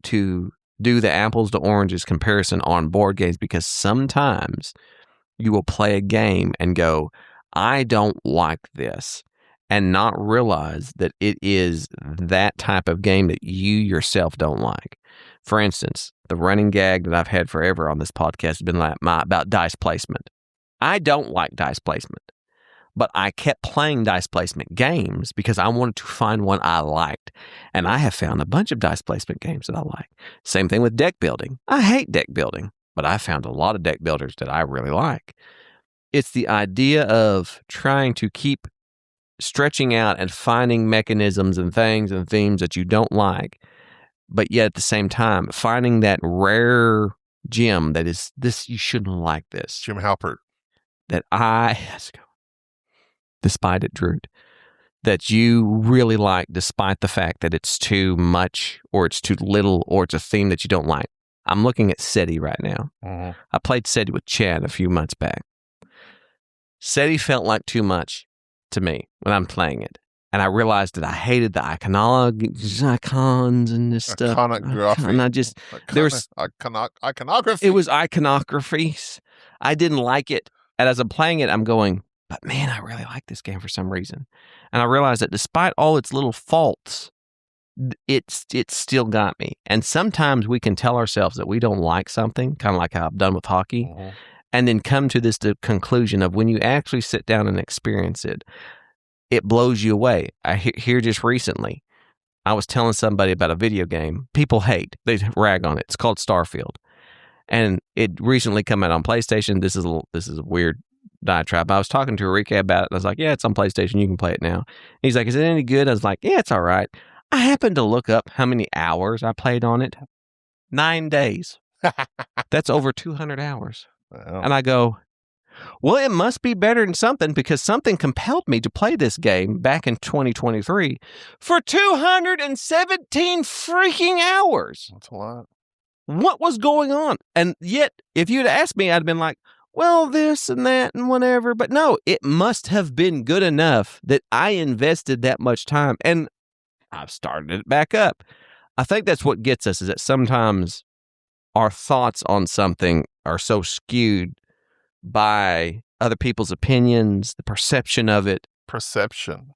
to do the apples to oranges comparison on board games, because sometimes you will play a game and go, I don't like this, and not realize that it is that type of game that you yourself don't like. For instance, the running gag that I've had forever on this podcast has been about dice placement. I don't like dice placement, but I kept playing dice placement games because I wanted to find one I liked. And I have found a bunch of dice placement games that I like. Same thing with deck building. I hate deck building, but I found a lot of deck builders that I really like. It's the idea of trying to keep stretching out and finding mechanisms and things and themes that you don't like, but yet at the same time, finding that rare gem that is this, you shouldn't like this. Jim Halpert. That despite it, Drew, that you really like, despite the fact that it's too much or it's too little or it's a theme that you don't like. I'm looking at SETI right now. Mm-hmm. I played SETI with Chad a few months back. SETI felt like too much to me when I'm playing it. And I realized that I hated the icons and this stuff. Iconography. And I just, iconography. It was iconographies. I didn't like it. And as I'm playing it, I'm going, but man, I really like this game for some reason. And I realized that despite all its little faults, it's still got me. And sometimes we can tell ourselves that we don't like something, kind of like how I've done with hockey, mm-hmm. and then come to the conclusion of when you actually sit down and experience it, it blows you away. I hear just recently, I was telling somebody about a video game people hate. They rag on it. It's called Starfield. And it recently come out on PlayStation. This is a weird diatribe. I was talking to Enrique about it. And I was like, yeah, it's on PlayStation. You can play it now. And he's like, is it any good? I was like, yeah, it's all right. I happened to look up how many hours I played on it. 9 days. That's over 200 hours. Well. And I go, well, it must be better than something, because something compelled me to play this game back in 2023 for 217 freaking hours. That's a lot. What was going on? And yet, if you'd asked me, I'd have been like, well, this and that and whatever. But no, it must have been good enough that I invested that much time. And I've started it back up. I think that's what gets us, is that sometimes our thoughts on something are so skewed by other people's opinions, the perception of it.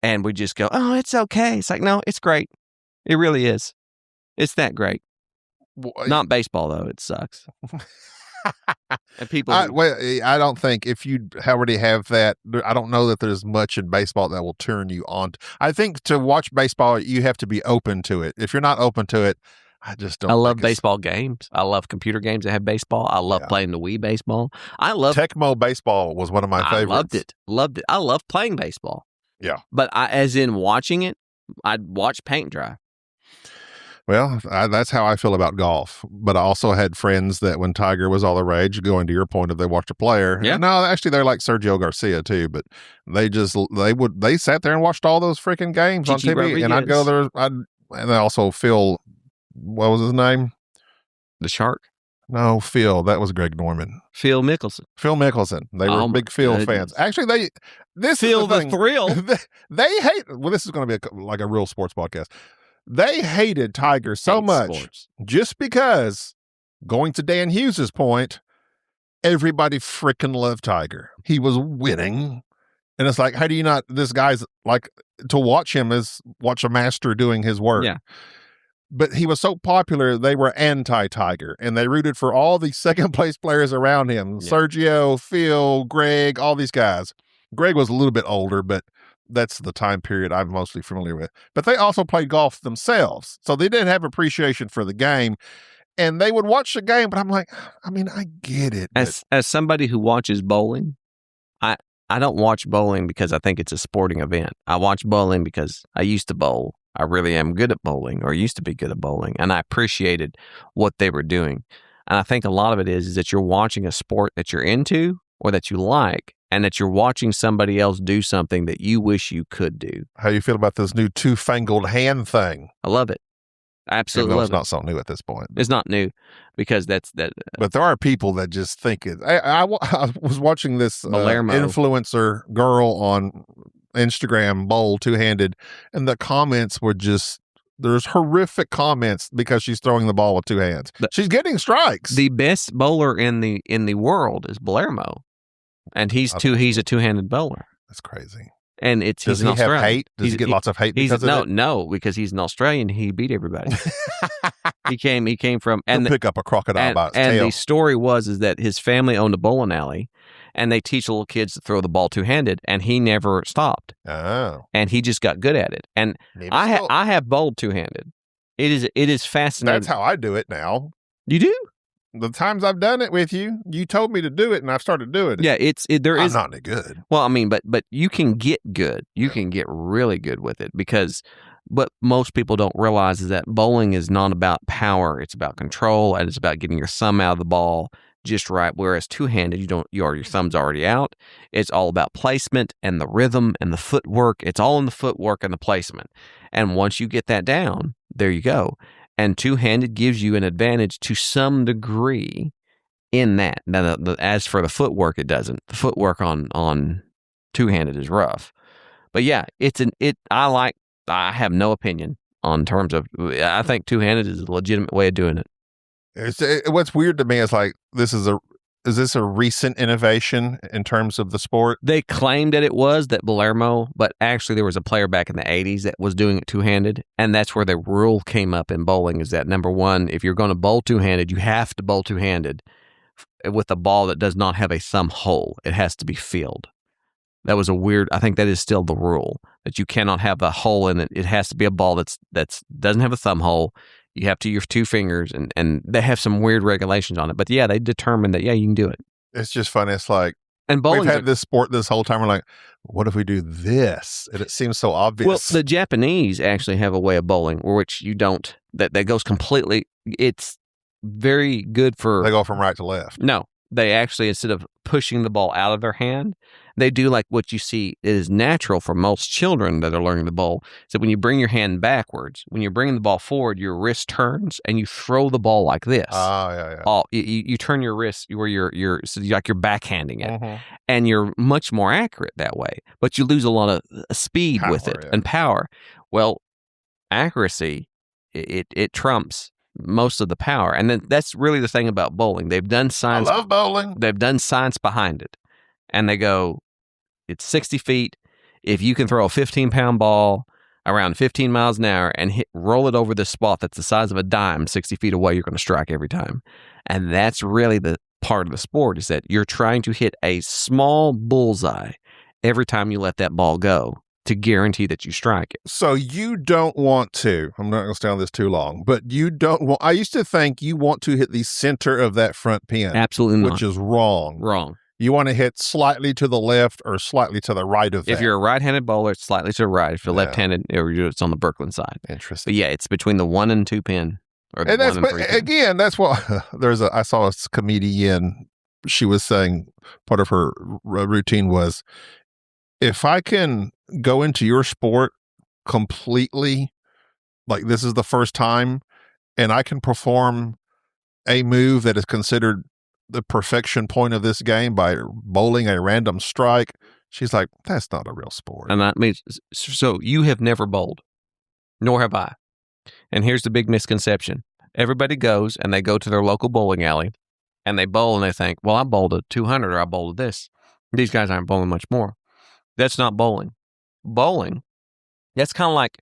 And we just go, oh, it's okay. It's like, no, it's great. It really is. It's that great. Not baseball, though. It sucks. And people, I don't think if you already have that, I don't know that there's much in baseball that will turn you on. I think to watch baseball, you have to be open to it. If you're not open to it, I just don't. I love baseball games. I love computer games that have baseball. I love playing the Wii baseball. I love Tecmo Baseball was one of my favorites. Loved it. I love playing baseball. Yeah. But as in watching it, I'd watch paint dry. Well, that's how I feel about golf. But I also had friends that when Tiger was all the rage, going to your point of they watched a player. Yeah. No, actually, they're like Sergio Garcia too. But they sat there and watched all those freaking games on TV. Rodriguez. And I'd go there. And I also Phil, what was his name? The Shark. No, Phil. That was Greg Norman. Phil Mickelson. Phil Mickelson. They were big Phil fans. Actually, this Phil is the thing. thrill. They hate. Well, this is going to be like a real sports podcast. They hated Tiger so much just because, going to Dan Hughes's point, everybody freaking loved Tiger. He was winning. And it's like, how do you not, this guy's like, to watch him is watch a master doing his work. Yeah. But he was so popular, they were anti-Tiger. And they rooted for all the second place players around him. Yeah. Sergio, Phil, Greg, all these guys. Greg was a little bit older, but that's the time period I'm mostly familiar with. But they also played golf themselves. So they didn't have appreciation for the game. And they would watch the game, but I'm like, I mean, I get it. As somebody who watches bowling, I don't watch bowling because I think it's a sporting event. I watch bowling because I used to bowl. I really am good at bowling, or used to be good at bowling, and I appreciated what they were doing. And I think a lot of it is that you're watching a sport that you're into or that you like, and that you're watching somebody else do something that you wish you could do. How do you feel about this new two-fangled hand thing? I love it. I absolutely love it. It's not so new at this point. It's not new because that's that. But there are people that just think it. I was watching this influencer girl on Instagram bowl two-handed, and the comments were just, there's horrific comments because she's throwing the ball with two hands. She's getting strikes. The best bowler in the world is Palermo, and he's a two-handed bowler. That's crazy. And does he have hate? Does he get lots of hate because of it? No, because he's an Australian. He beat everybody. he came from and pick up a crocodile by its tail. And the story is that his family owned a bowling alley, and they teach little kids to throw the ball two-handed, and he never stopped. Oh, and he just got good at it. And I have bowled two-handed. It is fascinating. That's how I do it now. You do? The times I've done it with you, you told me to do it, and I've started doing it. Yeah, I'm not any good. Well, I mean, but you can get good. You can get really good with it because what most people don't realize is that bowling is not about power. It's about control, and it's about getting your thumb out of the ball just right. Whereas two-handed, your thumb's already out. It's all about placement and the rhythm and the footwork. It's all in the footwork and the placement. And once you get that down, there you go. And two-handed gives you an advantage to some degree in that. Now, as for the footwork, it doesn't. The footwork on two-handed is rough. But yeah, I have no opinion on terms of, I think two-handed is a legitimate way of doing it. What's weird to me is like, is this a recent innovation in terms of the sport? They claimed that it was that Palermo, but actually there was a player back in the 80s that was doing it two-handed, and that's where the rule came up in bowling is that, number one, if you're going to bowl two-handed, you have to bowl two-handed with a ball that does not have a thumb hole. It has to be filled. That was I think that is still the rule, that you cannot have a hole in it. It has to be a ball that doesn't have a thumb hole. You have to use two fingers, and they have some weird regulations on it. But yeah, they determined that, yeah, you can do it. It's just funny. It's like, and we've had this sport this whole time. We're like, what if we do this? And it seems so obvious. Well, the Japanese actually have a way of bowling which you don't, that goes completely, it's very good for. They go from right to left. No, they actually, instead of pushing the ball out of their hand, they do like what you see is natural for most children that are learning to bowl. So when you bring your hand backwards, when you're bringing the ball forward, your wrist turns and you throw the ball like this. Oh, yeah. You turn your wrist where you're so like you're backhanding it, and you're much more accurate that way. But you lose a lot of speed with it and power. Well, accuracy it trumps most of the power, and then that's really the thing about bowling. They've done science. I love bowling. They've done science behind it, and they go, it's 60 feet. If you can throw a 15-pound ball around 15 miles an hour and roll it over this spot that's the size of a dime 60 feet away, you're going to strike every time. And that's really the part of the sport, is that you're trying to hit a small bullseye every time you let that ball go to guarantee that you strike it. So you don't want to, I'm not going to stay on this too long, but you don't want, I used to think you want to hit the center of that front pin. Absolutely not. Which is wrong. Wrong. You want to hit slightly to the left or slightly to the right of that. If you're a right-handed bowler, it's slightly to the right. If you're left-handed, it's on the Birkeland side. Interesting. But yeah, it's between the 1 and 2 pin. Or the and 1 and 3 pin. Again, that's what I saw a comedian. She was saying part of her routine was, if I can go into your sport completely, like this is the first time, and I can perform a move that is considered the perfection point of this game by bowling a random strike. She's like, that's not a real sport. And that means, so you have never bowled, nor have I. And here's the big misconception. Everybody goes and they go to their local bowling alley and they bowl and they think, well, I bowled a 200 or I bowled this. These guys aren't bowling much more. That's not bowling. Bowling, that's kind of like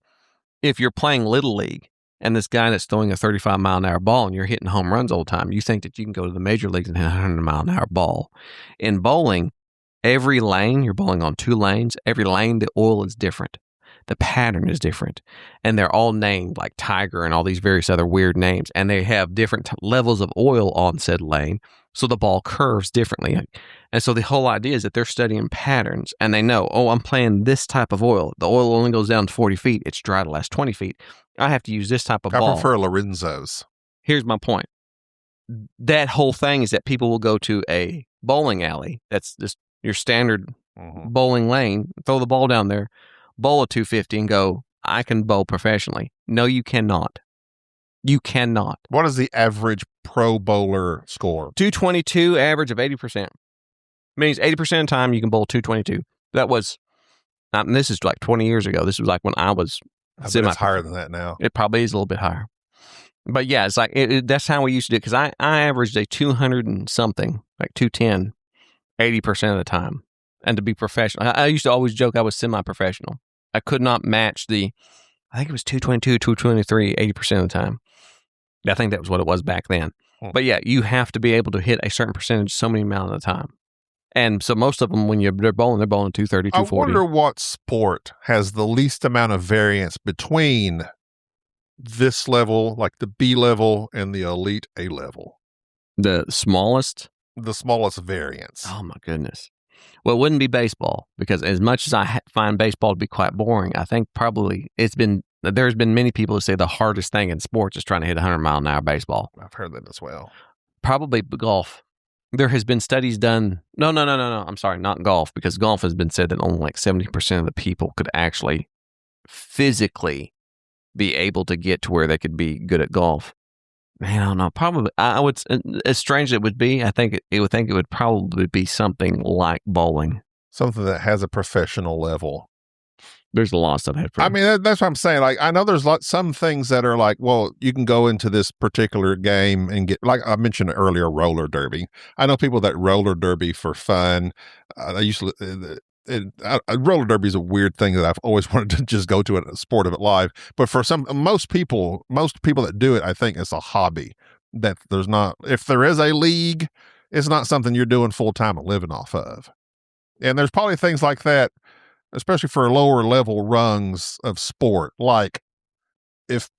if you're playing Little League and this guy that's throwing a 35-mile-an-hour ball and you're hitting home runs all the time, you think that you can go to the major leagues and hit a 100-mile-an-hour ball. In bowling, every lane, you're bowling on 2 lanes, every lane, the oil is different. The pattern is different. And they're all named like Tiger and all these various other weird names. And they have different levels of oil on said lane. So the ball curves differently. And so the whole idea is that they're studying patterns and they know, oh, I'm playing this type of oil. The oil only goes down to 40 feet. It's dry to last 20 feet. I have to use this type of ball. I prefer Lorenzo's. Here's my point. That whole thing is that people will go to a bowling alley. That's just your standard bowling lane. Throw the ball down there. Bowl a 250 and go, I can bowl professionally. No, you cannot. You cannot. What is the average pro bowler score? 222, average of 80%. Means 80% of the time you can bowl 222. That was, and this is like 20 years ago. This was like when I was I bet it's higher than that now. It probably is a little bit higher. But yeah, it's like, that's how we used to do it. Because I averaged a 200 and something, like 210, 80% of the time. And to be professional, I used to always joke I was semi-professional. I could not match I think it was 222, 223, 80% of the time. I think that was what it was back then. But yeah, you have to be able to hit a certain percentage so many amount of the time. And so most of them, when they're bowling 230, 240. I wonder what sport has the least amount of variance between this level, like the B level, and the elite A level. The smallest? The smallest variance. Oh my goodness. Well, it wouldn't be baseball, because as much as I find baseball to be quite boring, I think probably there's been many people who say the hardest thing in sports is trying to hit 100-mile-an-hour baseball. I've heard that as well. Probably golf. There has been studies done. No. I'm sorry, not golf, because golf has been said that only like 70% of the people could actually physically be able to get to where they could be good at golf. Man, I don't know. Probably, I would, as strange as it would be, I think it would probably be something like bowling. Something that has a professional level. There's a lot of stuff. I mean, that's what I'm saying. Like, I know there's some things that are like, well, you can go into this particular game and get, like I mentioned earlier, roller derby. I know people that roller derby for fun. I used to. Roller derby is a weird thing that I've always wanted to just go to a sport of it live. But for most people that do it, I think it's a hobby that there's not, if there is a league, it's not something you're doing full time and living off of. And there's probably things like that, especially for lower level rungs of sport. Like if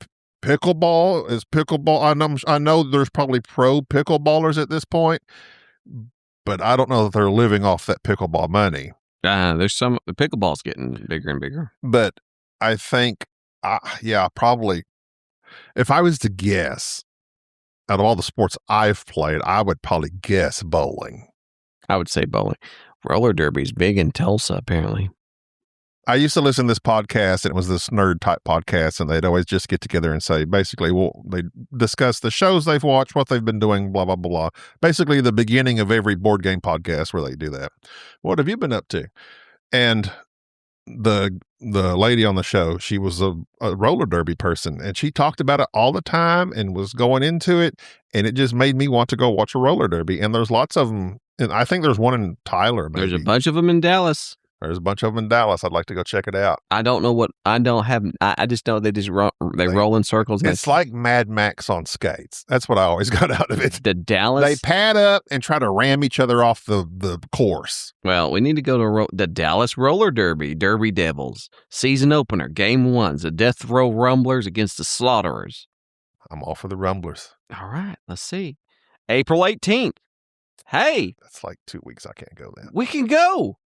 pickleball is pickleball, I know there's probably pro pickleballers at this point, but I don't know that they're living off that pickleball money. The pickleball's getting bigger and bigger. But I think, probably, if I was to guess, out of all the sports I've played, I would probably guess bowling. I would say bowling. Roller derby's big in Tulsa, apparently. I used to listen to this podcast, and it was this nerd type podcast, and they'd always just get together and say, basically, they discuss the shows they've watched, what they've been doing, blah, blah, blah. Basically, the beginning of every board game podcast where they do that. What have you been up to? And the lady on the show, she was a roller derby person, and she talked about it all the time and was going into it, and it just made me want to go watch a roller derby. And there's lots of them, and I think there's one in Tyler, maybe. There's a bunch of them in Dallas. There's a bunch of them in Dallas. I'd like to go check it out. I don't know what, I just know they roll in circles. It's like Mad Max on skates. That's what I always got out of it. The Dallas? They pad up and try to ram each other off the course. Well, we need to go to the Dallas Roller Derby, Derby Devils. Season opener, game 1, the Death Row Rumblers against the Slaughterers. I'm all for the Rumblers. All right, let's see. April 18th. Hey. That's like 2 weeks. I can't go then. We can go.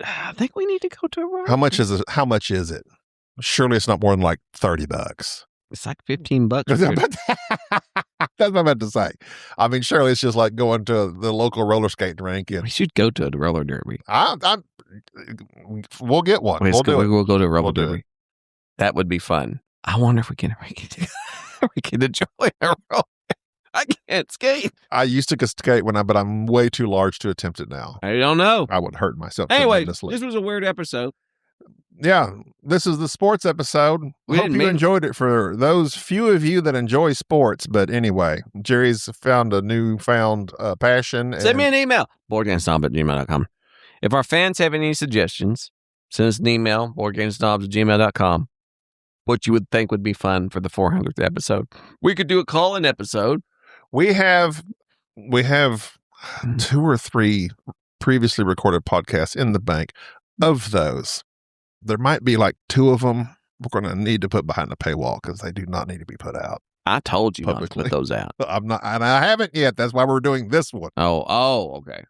I think we need to go to a roller. How much is it? Surely it's not more than like $30. It's like $15. That's what I'm about to say. I mean, surely it's just like going to the local roller skate rink. And we should go to a roller derby. We'll get one. We'll go to a roller derby. That would be fun. I wonder if we can enjoy a roller. I can't skate. I used to skate but I'm way too large to attempt it now. I don't know. I would hurt myself Anyway, tremendously. this was a weird episode. Yeah, this is the sports episode. We Hope didn't you mean- enjoyed it for those few of you that enjoy sports. But anyway, Jerry's found a newfound passion. Send me an email, boardgamesnob@gmail.com. If our fans have any suggestions, send us an email, boardgamesnobs@gmail.com. What you would think would be fun for the 400th episode. We could do a call-in episode. We have 2 or 3 previously recorded podcasts in the bank. Of those, there might be like 2 of them we're going to need to put behind the paywall because they do not need to be put out. I told you not to Publicly. put those out. I'm not, and I haven't yet. That's why we're doing this one. Oh, okay.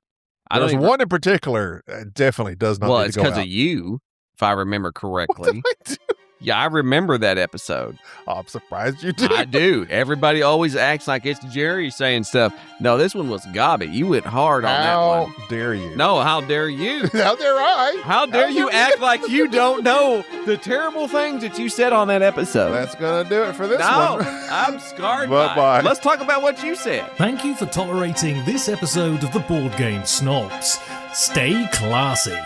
There's one in particular that definitely does not Well, need it's to go because out. of you, if I remember correctly. What did I do? Yeah, I remember that episode. I'm surprised you did. I do. Everybody always acts like it's Jerry saying stuff. No, this one was Gaby. You went hard on that one. How dare you? No, how dare you? How dare I? How dare you act like you don't know the terrible things that you said on that episode? That's going to do it for this no, one. I'm scarred Bye-bye. by it. Let's talk about what you said. Thank you for tolerating this episode of the Board Game Snobs. Stay classy.